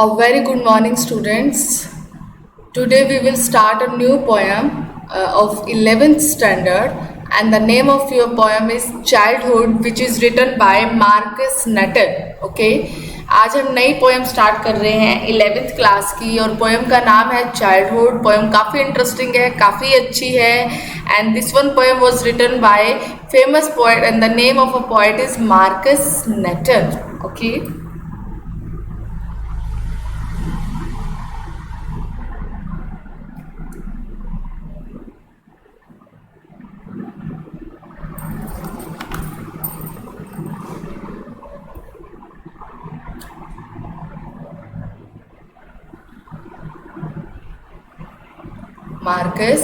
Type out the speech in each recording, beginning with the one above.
A very good morning, students. Today we will start a new poem of 11th standard, and the name of your poem is Childhood, which is written by Marcus Nuttall. Okay, आज हम नई poem start कर रहे हैं 11th class की और poem का नाम है चाइल्डहुड. पोएम काफ़ी इंटरेस्टिंग है, काफ़ी अच्छी है. And this one poem was written by famous poet and the name of a poet is Marcus Nuttall. Okay, Marcus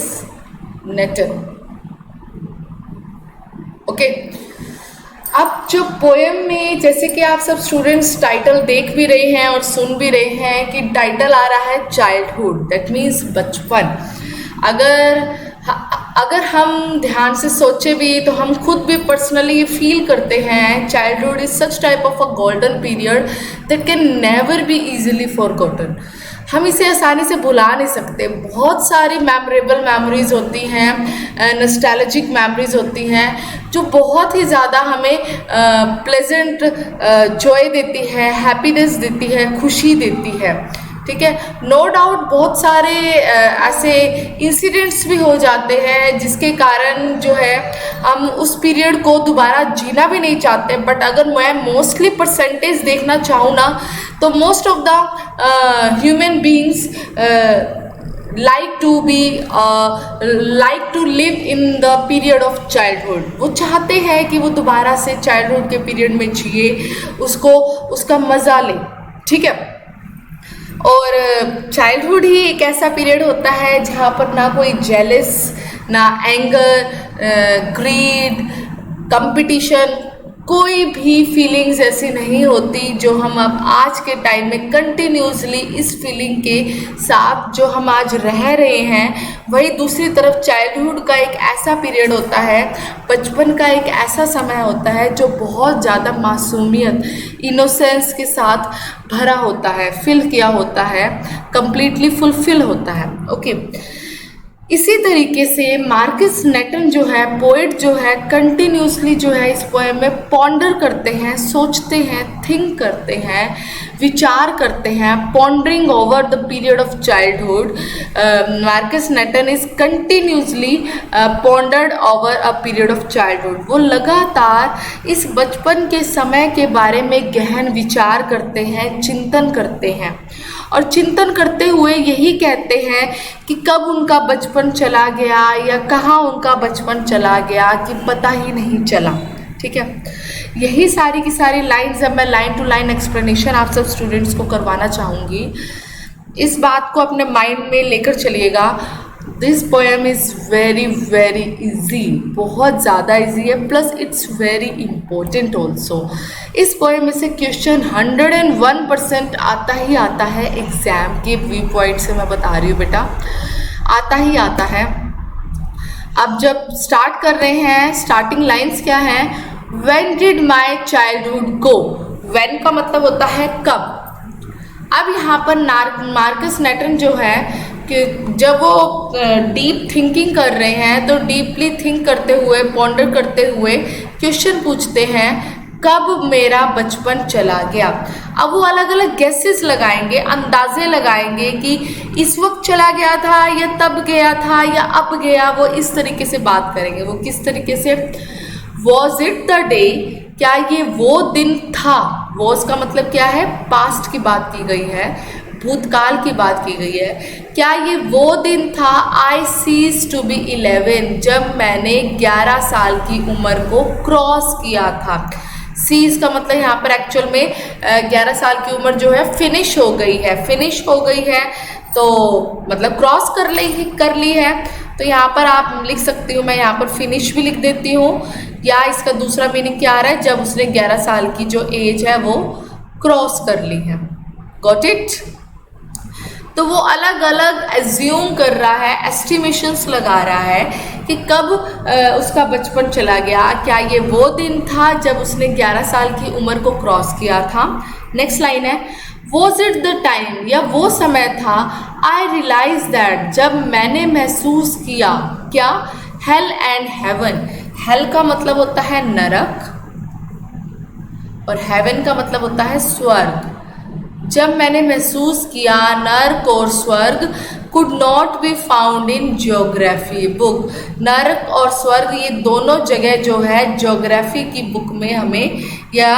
Nuttall. Okay, अब जो पोएम में जैसे कि आप सब स्टूडेंट्स टाइटल देख भी रहे हैं और सुन भी रहे हैं कि टाइटल आ रहा है चाइल्डहुड, दैट मीन्स बचपन. अगर हम ध्यान से सोचे भी तो हम खुद भी पर्सनली फील करते हैं childhood is such type of a golden period that can never be easily forgotten. हम इसे आसानी से भुला नहीं सकते. बहुत सारी मेमोरेबल मेमोरीज होती हैं, नॉस्टैल्जिक मेमोरीज होती हैं जो बहुत ही ज़्यादा हमें प्लेजेंट जॉय देती है, हैप्पीनेस देती है, खुशी देती है. ठीक है, नो डाउट बहुत सारे ऐसे इंसिडेंट्स भी हो जाते हैं जिसके कारण जो है हम उस पीरियड को दोबारा जीना भी नहीं चाहते. बट अगर मैं मोस्टली परसेंटेज देखना चाहूँ ना तो most of the human beings like to live in the period of childhood. वो चाहते हैं कि वो दोबारा से चाइल्डहुड के पीरियड में जिए, उसका मज़ा ले. ठीक है, और चाइल्डहुड ही एक ऐसा पीरियड होता है जहाँ पर ना कोई जेलस, ना एंगर, ग्रीड, कंपटीशन, कोई भी फीलिंग्स ऐसी नहीं होती जो हम अब आज के टाइम में कंटिन्यूसली इस फीलिंग के साथ जो हम आज रह रहे हैं. वही दूसरी तरफ चाइल्डहुड का एक ऐसा पीरियड होता है, बचपन का एक ऐसा समय होता है जो बहुत ज़्यादा मासूमियत, इनोसेंस के साथ भरा होता है, फिल किया होता है, कंप्लीटली फुलफिल होता है. ओके, इसी तरीके से मार्कस नटल जो है, पोएट जो है, कंटिन्यूसली जो है इस पोएम में पॉन्डर करते हैं, सोचते हैं, थिंक करते हैं, विचार करते हैं. Pondering over the period of childhood, Marcus Nuttall is continuously pondered over a period of childhood. वो लगातार इस बचपन के समय के बारे में गहन विचार करते हैं, चिंतन करते हैं और चिंतन करते हुए यही कहते हैं कि कब उनका बचपन चला गया या कहाँ उनका बचपन चला गया कि पता ही नहीं चला. ठीक है, यही सारी की सारी लाइन्स अब मैं लाइन टू लाइन एक्सप्लेनेशन आप सब स्टूडेंट्स को करवाना चाहूँगी. इस बात को अपने माइंड में लेकर चलिएगा. This poem is very very easy, बहुत ज़्यादा ईजी है, plus it's very important also. इस पोएम में से क्वेश्चन 101% आता ही आता है. एग्ज़ाम के व्यू पॉइंट से मैं बता रही हूँ बेटा, आता ही आता है. अब जब स्टार्ट कर रहे हैं, स्टार्टिंग लाइंस क्या हैं? When did my childhood go. When का मतलब होता है कब. अब यहाँ पर मार्कस नटल जो है कि जब वो डीप थिंकिंग कर रहे हैं तो डीपली थिंक करते हुए, पॉन्डर करते हुए क्वेश्चन पूछते हैं कब मेरा बचपन चला गया. अब वो अलग अलग गेसेस लगाएंगे, अंदाजे लगाएंगे कि इस वक्त चला गया था या तब गया था या अब गया. वो इस तरीके से बात करेंगे. वो किस तरीके से? वॉज इट द डे, क्या ये वो दिन था? वॉज का मतलब क्या है? पास्ट की बात की गई है, भूतकाल की बात की गई है. क्या ये वो दिन था? आई सीज टू बी 11, जब मैंने 11 साल की उम्र को क्रॉस किया था. सीज का मतलब यहाँ पर एक्चुअल में 11 साल की उम्र जो है फिनिश हो गई है. फिनिश हो गई है तो मतलब क्रॉस कर ली है. तो यहाँ पर आप लिख सकती हूँ, मैं यहाँ पर फिनिश भी लिख देती हूँ, या इसका दूसरा मीनिंग क्या आ रहा है? जब उसने 11 साल की जो एज है वो क्रॉस कर ली है. Got it? तो वो अलग अलग एज्यूम कर रहा है, एस्टिमेशंस लगा रहा है कि कब उसका बचपन चला गया. क्या ये वो दिन था जब उसने 11 साल की उम्र को क्रॉस किया था? नेक्स्ट लाइन है, वॉज इट द टाइम, या वो समय था, आई रियलाइज दैट, जब मैंने महसूस किया, क्या, हेल एंड हेवन। हेल का मतलब होता है नरक और हेवन का मतलब होता है स्वर्ग। जब मैंने महसूस किया नर्क और स्वर्ग could not be found in geography book. नर्क और स्वर्ग ये दोनों जगह जो है ज्योग्राफी की बुक में हमें या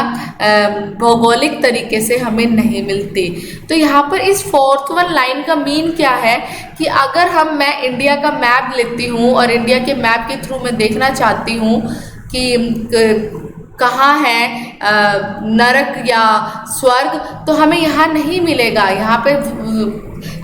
भौगोलिक तरीके से हमें नहीं मिलती। तो यहाँ पर इस फोर्थ वन लाइन का मीन क्या है कि अगर मैं इंडिया का मैप लेती हूँ और इंडिया के मैप के थ्रू मैं देखना चाहती हूँ कि कहाँ है नरक या स्वर्ग, तो हमें यहाँ नहीं मिलेगा। यहाँ पे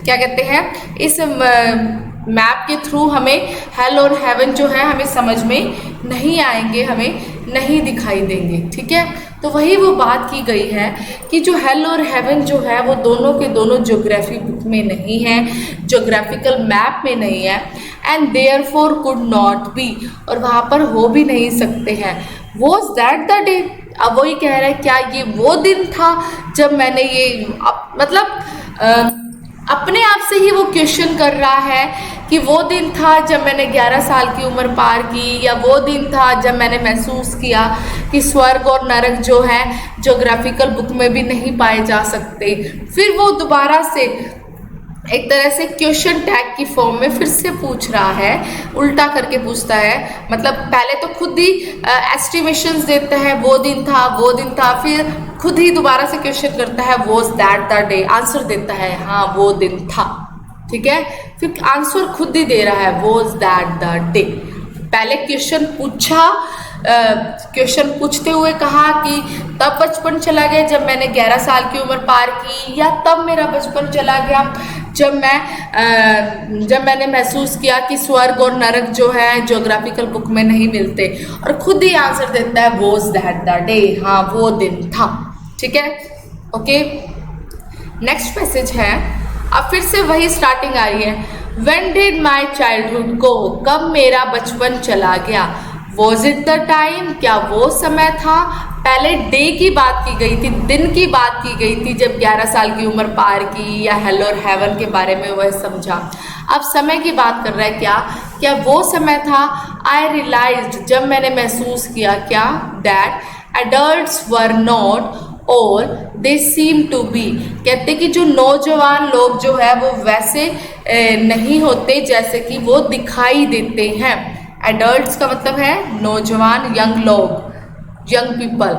क्या कहते हैं, इस मैप के थ्रू हमें हेल और हेवन जो है हमें समझ में नहीं आएंगे, हमें नहीं दिखाई देंगे। ठीक है, तो वही वो बात की गई है कि जो हेल और हेवन जो है वो दोनों के दोनों ज्योग्राफी बुक में नहीं है, ज्योग्राफिकल मैप में नहीं है, and therefore could not be, और वहाँ पर हो भी नहीं सकते हैं। वॉज दैट द डे, अब वही कह रहा है क्या ये वो दिन था जब मैंने ये मतलब अपने आप से ही वो क्वेश्चन कर रहा है कि वो दिन था जब मैंने 11 साल की उम्र पार की, या वो दिन था जब मैंने महसूस किया कि स्वर्ग और नरक जो है ज्योग्राफिकल बुक में भी नहीं पाए जा सकते। फिर वो दोबारा से एक तरह से क्वेश्चन टैग की फॉर्म में फिर से पूछ रहा है, उल्टा करके पूछता है। मतलब पहले तो खुद ही एस्टिमेशंस देता है, वो दिन था वो दिन था, फिर खुद ही दोबारा से क्वेश्चन करता है was that the day, answer देता है हाँ वो दिन था। ठीक है, फिर आंसर खुद ही दे रहा है वॉज दैट द डे। पहले क्वेश्चन पूछा, क्वेश्चन पूछते हुए कहा कि तब बचपन चला गया जब मैंने 11 साल की उम्र पार की, या तब मेरा बचपन चला गया जब मैंने महसूस किया कि स्वर्ग और नरक जो है ज्योग्राफिकल बुक में नहीं मिलते, और खुद ही आंसर देता है वॉज दैट द डे, हाँ वो दिन था। ठीक है, ओके। नेक्स्ट पैसेज है, अब फिर से वही स्टार्टिंग आ रही है। व्हेन डिड माई चाइल्डहुड गो, कब मेरा बचपन चला गया। वॉज इट द टाइम, क्या वो समय था। पहले डे की बात की गई थी, दिन की बात की गई थी जब 11 साल की उम्र पार की, या हेल और हेवन के बारे में वह समझा। अब समय की बात कर रहा है, क्या वो समय था। आई रियलाइज्ड, जब मैंने महसूस किया, क्या, दैट एडल्ट्स वर नॉट और दे सीम टू बी, कहते कि जो नौजवान लोग जो है वो वैसे नहीं होते जैसे कि वो दिखाई देते हैं। एडल्ट्स का मतलब है नौजवान, यंग लोग, young people.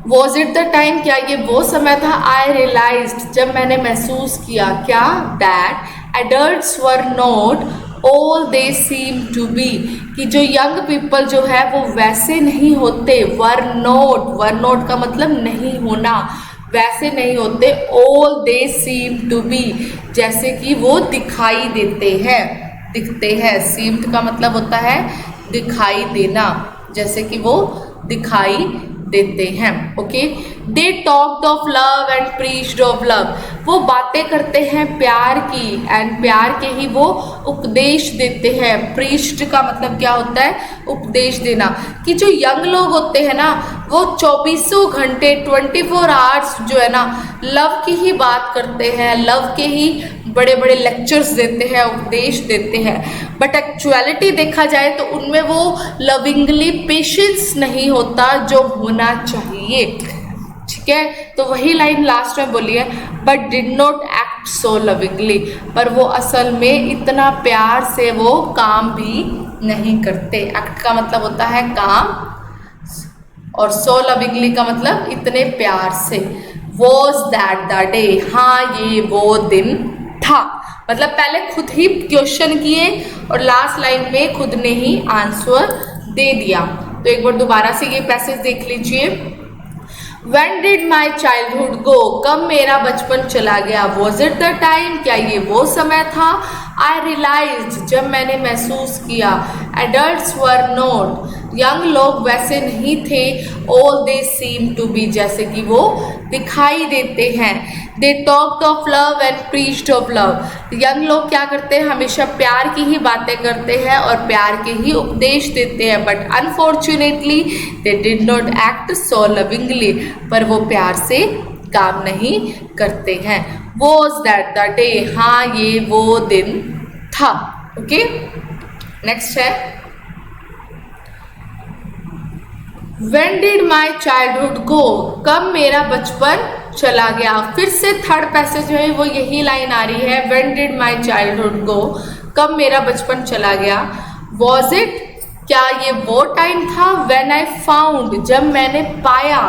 Was it the time, क्या ये वो समय था। आई रियलाइज्ड, जब मैंने महसूस किया, क्या, that adults were not all they seem to be, कि जो यंग पीपल जो है वो वैसे नहीं होते। वर नॉट का मतलब नहीं होना, वैसे नहीं होते। All they seem to be, जैसे कि वो दिखाई देते हैं, दिखते हैं। सीम्ड का मतलब होता है दिखाई देना, जैसे कि वो दिखाई देते हैं। Okay, they talked of love and preached of love, वो बातें करते हैं प्यार की, एंड प्यार के ही वो उपदेश देते हैं। प्रीच्ड का मतलब क्या होता है, उपदेश देना। कि जो यंग लोग होते हैं ना वो 24 घंटे 24 आवर्स जो है ना लव की ही बात करते हैं, लव के ही बड़े बड़े लेक्चर्स देते हैं, उपदेश देते हैं। बट एक्चुअलिटी देखा जाए तो उनमें वो लविंगली पेशेंस नहीं होता जो होना चाहिए। ठीक है, तो वही लाइन लास्ट में बोली है, but did not act so lovingly, पर वो असल में इतना प्यार से वो काम भी नहीं करते। एक्ट का मतलब होता है काम, और सो लविंगली का मतलब इतने प्यार से। वॉज दैट द डे, हाँ ये वो दिन था। मतलब पहले खुद ही क्वेश्चन किए और लास्ट लाइन में खुद ने ही आंसर दे दिया। तो एक बार दोबारा से ये पैसेज देख लीजिए। When did my childhood go, कब मेरा बचपन चला गया। Was it the time, क्या ये वो समय था। I realized, जब मैंने महसूस किया। Adults were not, यंग लोग वैसे नहीं थे, all they seem to be, जैसे कि वो दिखाई देते हैं। They talked of love and preached of love, young लोग क्या करते हैं, हमेशा प्यार की ही बातें करते हैं और प्यार के ही उपदेश देते हैं। But unfortunately they did not act so lovingly, पर वो प्यार से काम नहीं करते हैं। वॉज दैट द डे, हाँ ये वो दिन था। ओके, नेक्स्ट है When did my childhood go, कब मेरा बचपन चला गया। फिर से थर्ड पैसेज जो है वो यही लाइन आ रही है, When did my childhood go, कब मेरा बचपन चला गया। Was it, क्या ये वो टाइम था, When I found, जब मैंने पाया।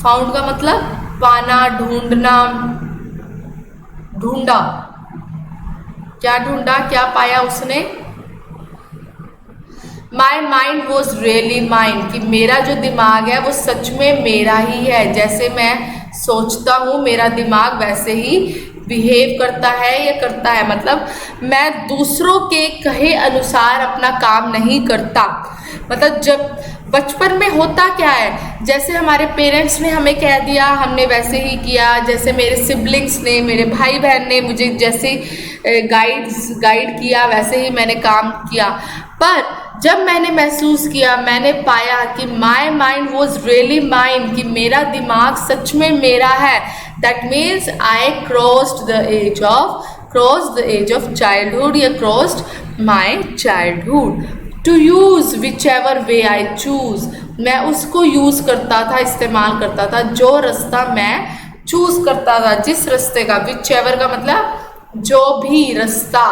Found का मतलब पाना, ढूंढना, ढूंढा, क्या ढूंढा, क्या पाया उसने। माई माइंड वॉज रियली माइंड, कि मेरा जो दिमाग है वो सच में मेरा ही है। जैसे मैं सोचता हूँ मेरा दिमाग वैसे ही बिहेव करता है या करता है, मतलब मैं दूसरों के कहे अनुसार अपना काम नहीं करता। मतलब जब बचपन में होता क्या है, जैसे हमारे पेरेंट्स ने हमें कह दिया हमने वैसे ही किया, जैसे मेरे सिबलिंग्स ने, मेरे भाई बहन ने मुझे जैसे गाइड किया वैसे ही मैंने काम किया। पर जब मैंने महसूस किया, मैंने पाया कि my mind was really mind, कि मेरा दिमाग सच में मेरा है, that means I crossed the edge of childhood या crossed my childhood. To use whichever way I choose, मैं उसको यूज़ करता था, इस्तेमाल करता था, जो रास्ता मैं चूज़ करता था, जिस रास्ते का। विच एवर का मतलब जो भी रास्ता,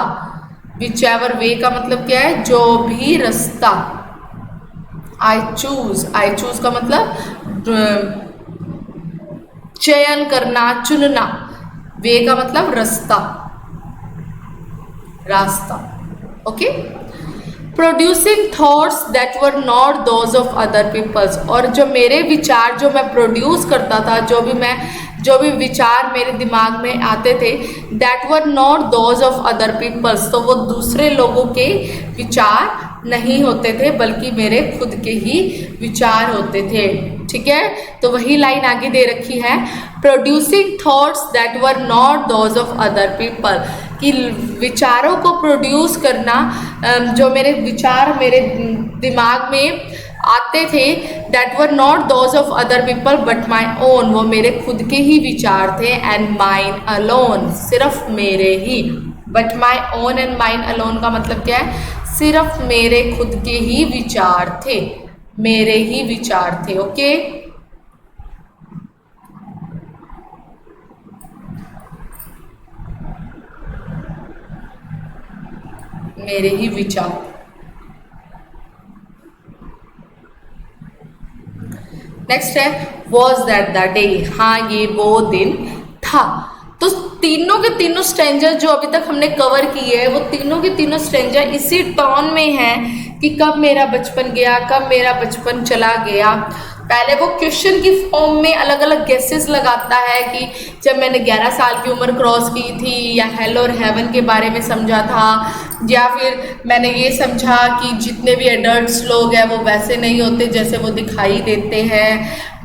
विच एवर वे का मतलब क्या है, जो भी रास्ता। आई चूज़ का मतलब चयन करना, चुनना। वे का मतलब रास्ता। Okay. Producing thoughts that were not those of other peoples, और जो मेरे विचार जो मैं प्रोड्यूस करता था, जो भी विचार मेरे दिमाग में आते थे, that were not those of other peoples, तो वो दूसरे लोगों के विचार नहीं होते थे, बल्कि मेरे खुद के ही विचार होते थे। ठीक है, तो वही लाइन आगे दे रखी है, producing thoughts that were not those of other people, कि विचारों को प्रोड्यूस करना, जो मेरे विचार मेरे दिमाग में आते थे, that were not those of other people but my own, वो मेरे खुद के ही विचार थे। एंड माइन अलोन, सिर्फ मेरे ही। But my own and mine alone का मतलब क्या है, सिर्फ मेरे खुद के ही विचार थे, मेरे ही विचार थे। ओके, मेरे ही विचार। नेक्स्ट है वॉज दैट द डे, हाँ ये वो दिन था। तो तीनों के तीनों स्ट्रेंजर जो अभी तक हमने कवर किए हैं, वो तीनों के तीनों स्ट्रेंजर इसी टोन में हैं कि कब मेरा बचपन गया, कब मेरा बचपन चला गया। पहले वो क्वेश्चन की फॉर्म में अलग अलग गेसेस लगाता है कि जब मैंने 11 साल की उम्र क्रॉस की थी, या हेल और हेवन के बारे में समझा था, या फिर मैंने ये समझा कि जितने भी एडल्ट्स लोग हैं वो वैसे नहीं होते जैसे वो दिखाई देते हैं,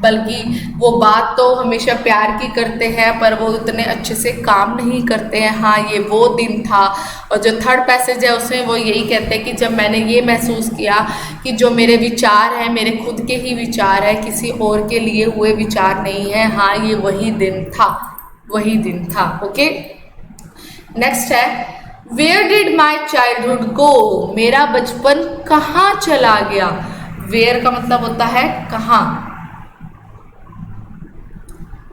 बल्कि वो बात तो हमेशा प्यार की करते हैं पर वो उतने अच्छे से काम नहीं करते हैं। हाँ ये वो दिन था। और जो थर्ड पैसेज है उसमें वो यही कहते हैं कि जब मैंने ये महसूस किया कि जो मेरे विचार हैं मेरे खुद के ही विचार है, किसी और के लिए हुए विचार नहीं है। हाँ ये वही दिन था, वही दिन था। ओके, नेक्स्ट है where did my childhood go, मेरा बचपन कहाँ चला गया। वेयर का मतलब होता है कहाँ,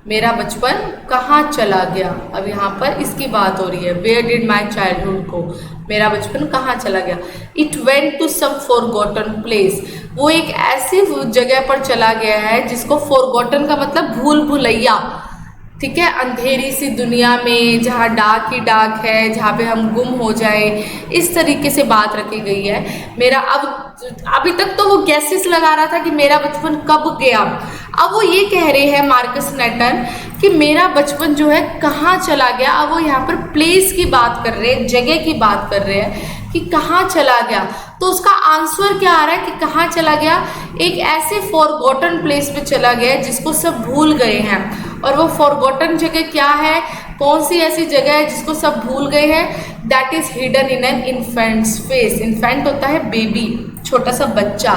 मेरा बचपन कहाँ चला गया। अब यहाँ पर इसकी बात हो रही है, where did my childhood go, मेरा बचपन कहाँ चला गया। It went to some forgotten place, वो एक ऐसी जगह पर चला गया है जिसको फॉरगॉटन का मतलब भूल भुलैया, ठीक है, अंधेरी सी दुनिया में जहाँ डार्क ही डार्क है, जहाँ पे हम गुम हो जाए, इस तरीके से बात रखी गई है। मेरा अभी तक तो वो गैसेस लगा रहा था कि मेरा बचपन कब गया, अब वो ये कह रहे हैं मार्कस नेटन कि मेरा बचपन जो है कहाँ चला गया। अब वो यहाँ पर प्लेस की बात कर रहे हैं, जगह की बात कर रहे हैं कि कहाँ चला गया। तो उसका आंसर क्या आ रहा है कि कहाँ चला गया, एक ऐसे फॉरगॉटन प्लेस पे चला गया जिसको सब भूल गए हैं। और वो फॉरगॉटन जगह क्या है, कौन सी ऐसी जगह है जिसको सब भूल गए हैं, that is hidden in an infants face. Infant होता है बेबी, छोटा सा बच्चा।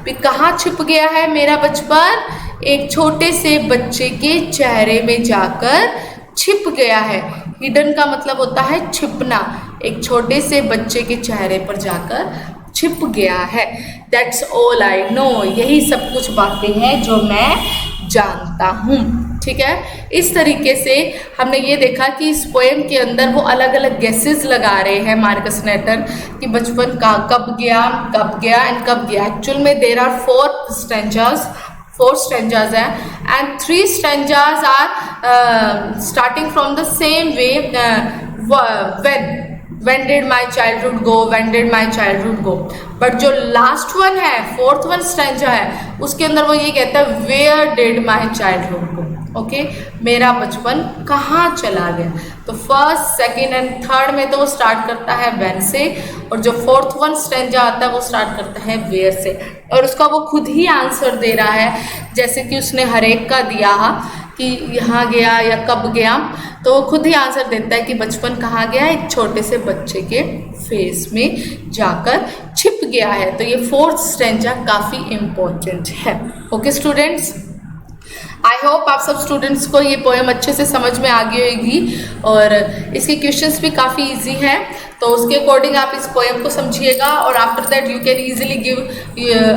भी कहाँ छिप गया है मेरा बचपन, एक छोटे से बच्चे के चेहरे में जाकर छिप गया है। हिडन का मतलब होता है छिपना, एक छोटे से बच्चे के चेहरे पर जाकर छिप गया है। दैट्स ऑल आई नो, यही सब कुछ बातें हैं जो मैं जानता हूँ। ठीक है, इस तरीके से हमने ये देखा कि इस पोएम के अंदर वो अलग अलग गेसेस लगा रहे हैं मार्कस नेटर कि बचपन का कब गया एंड कब गया। एक्चुअल में देर आर 4 stanzas हैं and 3 stanzas are starting from the same way, when did my childhood go, when did my childhood go, but जो लास्ट वन है, 4th वन स्टैंजा है, उसके अंदर वो ये कहता है where did my childhood go. Okay, मेरा बचपन कहाँ चला गया। तो फर्स्ट, सेकेंड एंड थर्ड में तो वो स्टार्ट करता है व्हेन से, और जो 4th वन स्टैंजा आता है वो स्टार्ट करता है वेयर से। और उसका वो खुद ही आंसर दे रहा है, जैसे कि उसने हर एक का दिया कि यहाँ गया या कब गया, तो वो खुद ही आंसर देता है कि बचपन कहाँ गया, एक छोटे से बच्चे के फेस में जाकर छिप गया है। तो ये 4th स्टैंजा काफ़ी इम्पोर्टेंट है। ओके स्टूडेंट्स, आई होप आप सब स्टूडेंट्स को ये पोएम अच्छे से समझ में आ गई होगी, और इसके क्वेश्चंस भी काफ़ी इजी हैं। तो उसके अकॉर्डिंग आप इस पोएम को समझिएगा, और after that you can easily give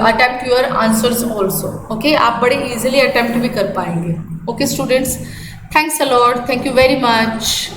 attempt your answers also. Okay, आप बड़े इजीली अटेम्प्ट भी कर पाएंगे। Okay students, thanks a lot, thank you very much.